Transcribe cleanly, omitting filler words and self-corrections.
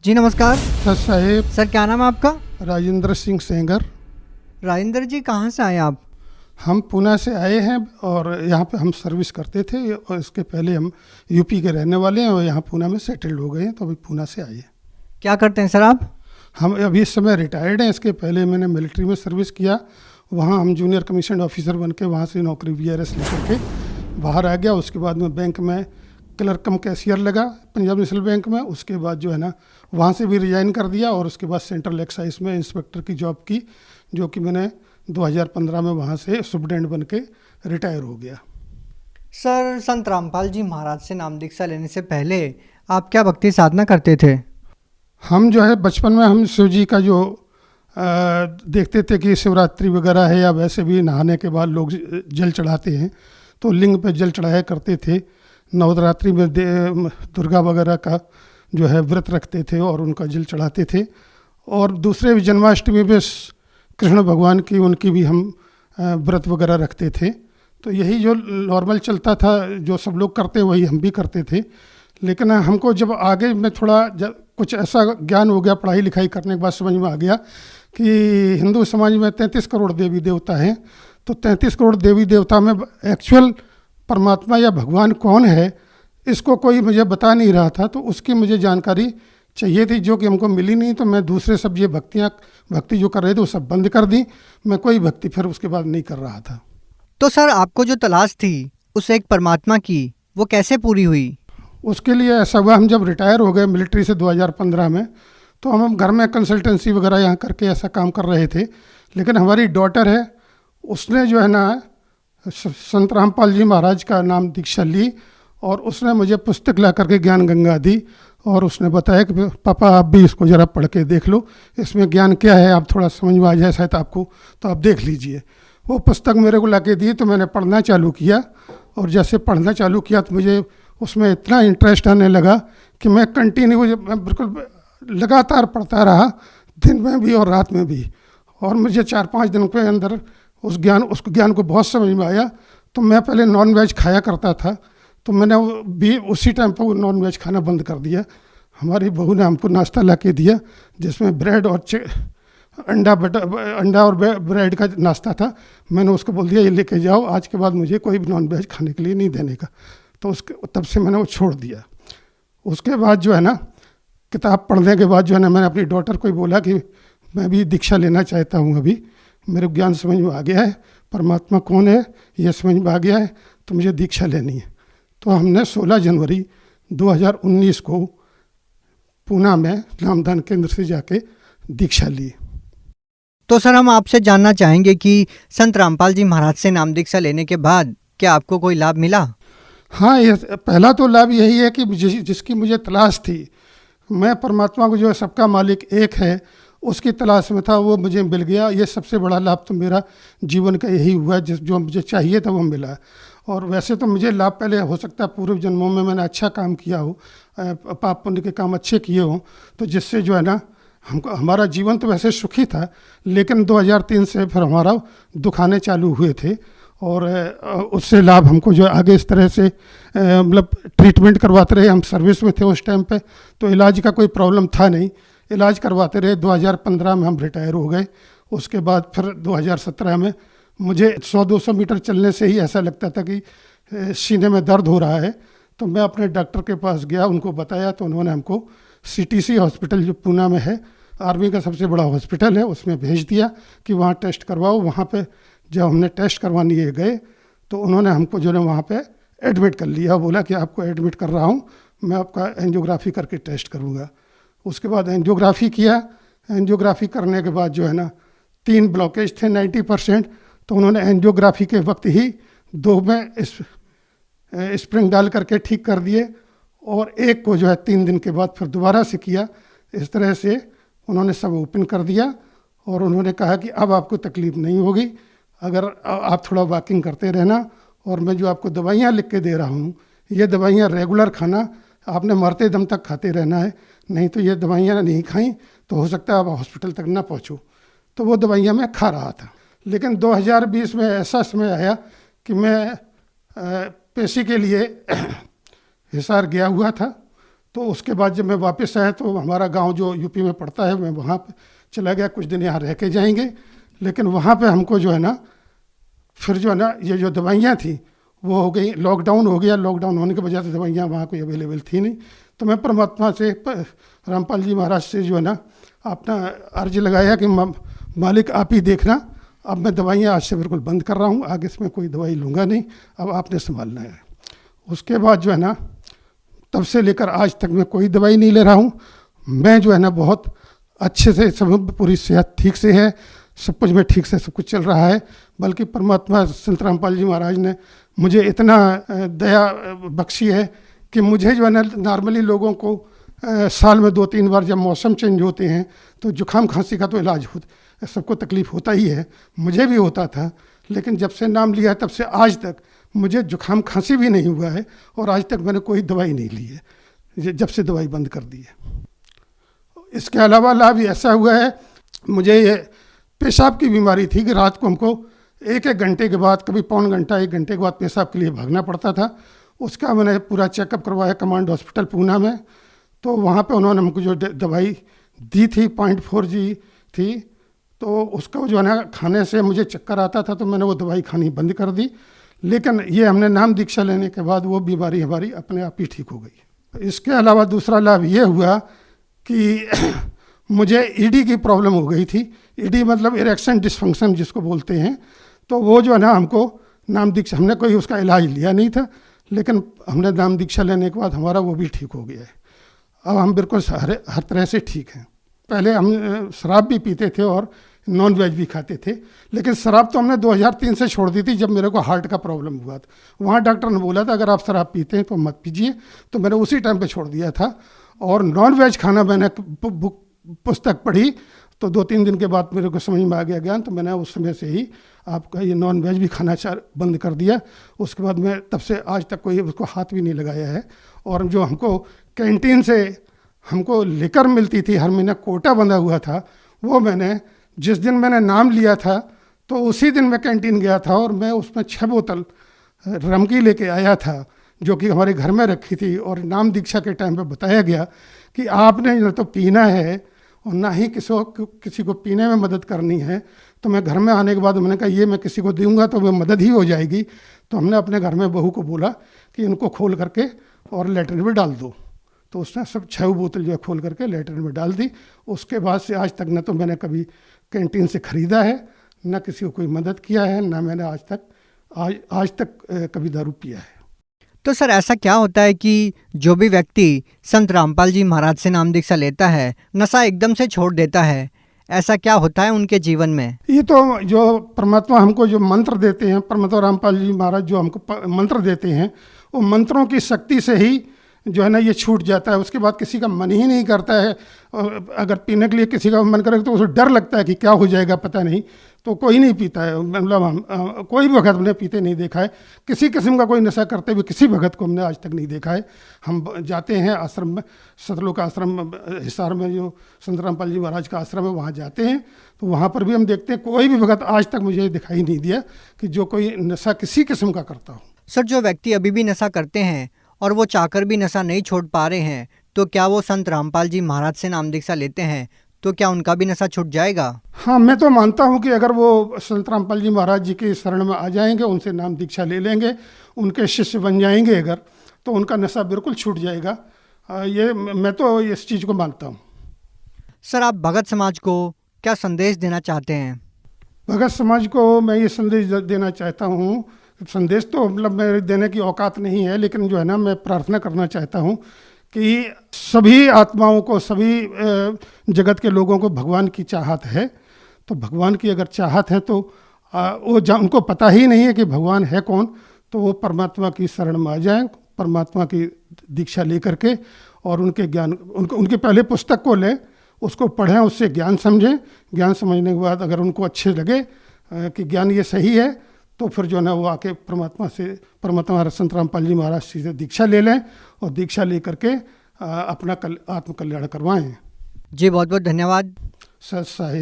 जी नमस्कार। सर साहेब, सर क्या नाम है आपका? राजेंद्र सिंह सेंगर। राजेंद्र जी कहाँ से आए आप? हम पूना से आए हैं और यहाँ पे हम सर्विस करते थे और इसके पहले हम यूपी के रहने वाले हैं और यहाँ पूना में सेटल्ड हो गए हैं, तो अभी पूना से आए हैं। क्या करते हैं सर आप? हम अभी इस समय रिटायर्ड हैं। इसके पहले मैंने मिलिट्री में सर्विस किया, वहाँ हम जूनियर कमीशन ऑफिसर बन के वहाँ से नौकरी VRS लेकर के बाहर आ गया। उसके बाद में बैंक में क्लर्क कम कैशियर लगा पंजाब नेशनल बैंक में। उसके बाद जो है ना वहाँ से भी रिजाइन कर दिया और उसके बाद सेंट्रल एक्साइज में इंस्पेक्टर की जॉब की, जो कि मैंने 2015 में वहाँ से सुपरडेंट बन के रिटायर हो गया। सर संत रामपाल जी महाराज से नाम दीक्षा लेने से पहले आप क्या भक्ति साधना करते थे? हम जो है बचपन में हम शिव जी का जो देखते थे कि शिवरात्रि वगैरह है या वैसे भी नहाने के बाद लोग जल चढ़ाते हैं, तो लिंग पे जल चढ़ाया करते थे। नवरात्रि में दुर्गा वगैरह का जो है व्रत रखते थे और उनका जल चढ़ाते थे। और दूसरे भी जन्माष्टमी में कृष्ण भगवान की उनकी भी हम व्रत वगैरह रखते थे। तो यही जो नॉर्मल चलता था, जो सब लोग करते वही हम भी करते थे। लेकिन हमको जब आगे में थोड़ा कुछ ऐसा ज्ञान हो गया, पढ़ाई लिखाई करने के बाद समझ में आ गया कि हिंदू समाज में 33 करोड़ देवी देवता हैं। तो 33 करोड़ देवी देवता में एक्चुअल परमात्मा या भगवान कौन है, इसको कोई मुझे बता नहीं रहा था। तो उसकी मुझे जानकारी चाहिए थी, जो कि हमको मिली नहीं। तो मैं दूसरे सब ये भक्ति जो कर रहे थे वो सब बंद कर दी। मैं कोई भक्ति फिर उसके बाद नहीं कर रहा था। तो सर आपको जो तलाश थी उस एक परमात्मा की, वो कैसे पूरी हुई? उसके लिए ऐसा हुआ, हम जब रिटायर हो गए मिलिट्री से 2015 में, तो हम घर में कंसल्टेंसी वगैरह यहाँ करके ऐसा काम कर रहे थे। लेकिन हमारी डॉटर है, उसने जो है ना संत रामपाल जी महाराज का नाम दीक्षा ली और उसने मुझे पुस्तक ला करके ज्ञान गंगा दी और उसने बताया कि पापा आप भी इसको ज़रा पढ़ के देख लो, इसमें ज्ञान क्या है, आप थोड़ा समझ में आ जाए शायद आपको, तो आप देख लीजिए। वो पुस्तक मेरे को ला के दी, तो मैंने पढ़ना चालू किया और जैसे पढ़ना चालू किया तो मुझे उसमें इतना इंटरेस्ट आने लगा कि मैं बिल्कुल लगातार पढ़ता रहा, दिन में भी और रात में भी। और मुझे 4-5 दिन के अंदर उस ज्ञान को बहुत समझ में आया। तो मैं पहले नॉन वेज खाया करता था, तो मैंने भी उसी टाइम पर नॉन वेज खाना बंद कर दिया। हमारी बहू ने हमको नाश्ता ला के दिया जिसमें ब्रेड और अंडा और ब्रेड का नाश्ता था। मैंने उसको बोल दिया ये लेके जाओ, आज के बाद मुझे कोई भी नॉन वेज खाने के लिए नहीं देने का। तो तब से मैंने वो छोड़ दिया। उसके बाद जो है ना किताब पढ़ने के बाद जो है ना मैंने अपनी डॉटर को ही बोला कि मैं भी दीक्षा लेना चाहता हूँ। अभी मेरे ज्ञान समझ में आ गया है, परमात्मा कौन है ये समझ में आ गया है, तो मुझे दीक्षा लेनी है। तो हमने 16 जनवरी 2019 को पूना में नामदान केंद्र से जाके दीक्षा ली। तो सर हम आपसे जानना चाहेंगे कि संत रामपाल जी महाराज से नाम दीक्षा लेने के बाद क्या आपको कोई लाभ मिला? हाँ, ये पहला तो लाभ यही है कि जिसकी मुझे तलाश थी, मैं परमात्मा को जो है सबका मालिक एक है उसकी तलाश में था, वो मुझे मिल गया। ये सबसे बड़ा लाभ तो मेरा जीवन का यही हुआ, जो मुझे चाहिए था वो मिला। और वैसे तो मुझे लाभ पहले हो सकता है पूर्व जन्मों में मैंने अच्छा काम किया हो, पाप पुण्य के काम अच्छे किए हों, तो जिससे जो है ना हमारा जीवन तो वैसे सुखी था। लेकिन 2003 से फिर हमारा दुखाने चालू हुए थे और उससे लाभ हमको जो आगे इस तरह से मतलब ट्रीटमेंट करवाते रहे। हम सर्विस में थे उस टाइम पे, तो इलाज का कोई प्रॉब्लम था नहीं, इलाज करवाते रहे। 2015 में हम रिटायर हो गए। उसके बाद फिर 2017 में मुझे 100-200 मीटर चलने से ही ऐसा लगता था कि सीने में दर्द हो रहा है। तो मैं अपने डॉक्टर के पास गया, उनको बताया, तो उन्होंने हमको CTC हॉस्पिटल जो पूना में है, आर्मी का सबसे बड़ा हॉस्पिटल है, उसमें भेज दिया कि वहाँ टेस्ट करवाओ। वहाँ पे जब हमने टेस्ट करवाने गए तो उन्होंने हमको जो है वहाँ पे एडमिट कर लिया। बोला कि आपको एडमिट कर रहा हूँ, मैं आपका एंजियोग्राफी करके टेस्ट करूँगा। उसके बाद एंजियोग्राफी किया। एंजियोग्राफी करने के बाद जो है ना 3 ब्लॉकेज थे 90%, तो उन्होंने एंजियोग्राफी के वक्त ही 2 में स्प्रिंग डाल करके ठीक कर दिए और एक को जो है 3 दिन के बाद फिर दोबारा से किया। इस तरह से उन्होंने सब ओपन कर दिया और उन्होंने कहा कि अब आपको तकलीफ़ नहीं होगी, अगर आप थोड़ा वॉकिंग करते रहना और मैं जो आपको दवाइयाँ लिख के दे रहा हूँ, ये दवाइयाँ रेगुलर खाना, आपने मरते दम तक खाते रहना है, नहीं तो ये दवाइयाँ नहीं खाई तो हो सकता है आप हॉस्पिटल तक ना पहुँचो। तो वो दवाइयाँ मैं खा रहा था। लेकिन 2020 में ऐसा समय आया कि मैं पेशी के लिए हिसार गया हुआ था। तो उसके बाद जब मैं वापस आया तो हमारा गांव जो यूपी में पड़ता है, मैं वहाँ पे चला गया, कुछ दिन यहाँ रह के जाएंगे। लेकिन वहाँ पे हमको जो है ना, फिर जो है ना, ये जो दवाइयाँ थी वो हो गई, लॉकडाउन हो गया। लॉकडाउन होने की वजह से दवाइयाँ वहाँ कोई अवेलेबल थी नहीं। तो मैं परमात्मा से, रामपाल जी महाराज से जो है ना अपना अर्ज लगाया कि मालिक आप ही देखना, अब मैं दवाइयाँ आज से बिल्कुल बंद कर रहा हूँ, आगे से मैं कोई दवाई लूँगा नहीं, अब आपने संभालना है। उसके बाद जो है ना, तब से लेकर आज तक मैं कोई दवाई नहीं ले रहा हूँ। मैं जो है ना बहुत अच्छे से, सब पूरी सेहत ठीक से है, सब कुछ में ठीक से सब कुछ चल रहा है। बल्कि परमात्मा संत रामपाल जी महाराज ने मुझे इतना दया बख्शी है कि मुझे जो है ना, नॉर्मली लोगों को साल में 2-3 बार जब मौसम चेंज होते हैं तो जुकाम खांसी का तो इलाज सबको तकलीफ़ होता ही है, मुझे भी होता था। लेकिन जब से नाम लिया तब से आज तक मुझे जुकाम खांसी भी नहीं हुआ है, और आज तक मैंने कोई दवाई नहीं ली है, जब से दवाई बंद कर दी है। इसके अलावा लाभ ऐसा हुआ है, मुझे ये पेशाब की बीमारी थी कि रात को हमको 1-1 घंटे के बाद, कभी पौन घंटा 1 घंटे के बाद पेशाब के लिए भागना पड़ता था। उसका मैंने पूरा चेकअप करवाया कमांड हॉस्पिटल पूना में। तो वहाँ पे उन्होंने हमको जो दवाई दी थी 0.4G थी, तो उसको जो है ना खाने से मुझे चक्कर आता था, तो मैंने वो दवाई खानी बंद कर दी। लेकिन ये हमने नाम दीक्षा लेने के बाद वो बीमारी हमारी अपने आप ही ठीक हो गई। इसके अलावा दूसरा लाभ ये हुआ कि मुझे ईडी की प्रॉब्लम हो गई थी। ईडी मतलब इरेक्शन डिसफंक्शन जिसको बोलते हैं। तो वो जो है ना हमको नाम दीक्षा, हमने कोई उसका इलाज लिया नहीं था, लेकिन हमने नाम दीक्षा लेने के बाद हमारा वो भी ठीक हो गया है। अब हम बिल्कुल हर तरह से ठीक हैं। पहले हम शराब भी पीते थे और नॉन वेज भी खाते थे, लेकिन शराब तो हमने 2003 से छोड़ दी थी, जब मेरे को हार्ट का प्रॉब्लम हुआ था। वहाँ डॉक्टर ने बोला था अगर आप शराब पीते हैं तो मत पीजिए, तो मैंने उसी टाइम पे छोड़ दिया था। और नॉन वेज खाना मैंने पुस्तक पढ़ी तो 2-3 दिन के बाद मेरे को समझ में आ गया ज्ञान, तो मैंने उस समय से ही आपका ये नॉन वेज भी खाना बंद कर दिया। उसके बाद मैं तब से आज तक कोई उसको हाथ भी नहीं लगाया है। और जो हमको कैंटीन से हमको लिकर मिलती थी, हर महीना कोटा बंधा हुआ था, वो मैंने जिस दिन मैंने नाम लिया था तो उसी दिन मैं कैंटीन गया था और मैं उसमें 6 बोतल रम की लेके आया था, जो कि हमारे घर में रखी थी। और नाम दीक्षा के टाइम पे बताया गया कि आपने न तो पीना है और ना ही किसी को पीने में मदद करनी है। तो मैं घर में आने के बाद मैंने कहा ये मैं किसी को दूंगा तो वो मदद ही हो जाएगी। तो हमने अपने घर में बहू को बोला कि इनको खोल करके और लेटरिन में डाल दो। तो उसने सब 6 बोतल जो है खोल करके लेटरिन में डाल दी। उसके बाद से आज तक न तो मैंने कभी कैंटीन से ख़रीदा है, न किसी को कोई मदद किया है, न मैंने आज तक कभी दारू पिया है। तो सर ऐसा क्या होता है कि जो भी व्यक्ति संत रामपाल जी महाराज से नाम दीक्षा लेता है, नशा एकदम से छोड़ देता है, ऐसा क्या होता है उनके जीवन में? ये तो जो परमात्मा हमको जो मंत्र देते हैं, परमात्मा रामपाल जी महाराज जो हमको मंत्र देते हैं, वो मंत्रों की शक्ति से ही जो है ना ये छूट जाता है। उसके बाद किसी का मन ही नहीं करता है। अगर पीने के लिए किसी का मन करे तो उसे डर लगता है कि क्या हो जाएगा पता नहीं, तो कोई नहीं पीता है। मतलब हम कोई भी भगत हमने पीते नहीं देखा है, किसी किस्म का कोई नशा करते हुए किसी भगत को हमने आज तक नहीं देखा है। हम जाते हैं आश्रम में, सतलोक आश्रम हिसार में जो संत रामपाल जी महाराज का आश्रम है, वहाँ जाते हैं तो वहाँ पर भी हम देखते हैं कोई भी भगत आज तक मुझे दिखाई नहीं दिया कि जो कोई नशा किसी किस्म का करता हो। सर जो व्यक्ति अभी भी नशा करते हैं और वो चाहकर भी नशा नहीं छोड़ पा रहे हैं, तो क्या वो संत रामपाल जी महाराज से नाम दीक्षा लेते हैं तो क्या उनका भी नशा छूट जाएगा? हाँ, मैं तो मानता हूँ कि अगर वो संत रामपाल जी महाराज जी की शरण में आ जाएंगे, उनसे नाम दीक्षा ले लेंगे, उनके शिष्य बन जाएंगे अगर, तो उनका नशा बिल्कुल छूट जाएगा। ये मैं तो इस चीज़ को मानता हूँ। सर आप भगत समाज को क्या संदेश देना चाहते हैं? भगत समाज को मैं ये संदेश देना चाहता हूँ, संदेश तो मतलब मेरे देने की औकात नहीं है, लेकिन जो है ना मैं प्रार्थना करना चाहता हूँ कि सभी आत्माओं को, सभी जगत के लोगों को भगवान की चाहत है। तो भगवान की अगर चाहत है तो वो उनको पता ही नहीं है कि भगवान है कौन, तो वो परमात्मा की शरण में आ जाएं, परमात्मा की दीक्षा लेकर के, और उनके ज्ञान उनके पहले पुस्तक को लें, उसको पढ़ें, उससे ज्ञान समझें। ज्ञान समझने के बाद अगर उनको अच्छे लगे कि ज्ञान ये सही है, तो फिर जो है ना वो आके परमात्मा संत रामपाल जी महाराज से दीक्षा ले लें और दीक्षा ले करके अपना आत्मकल्याण करवाएं। जी बहुत बहुत धन्यवाद। सत साहिब।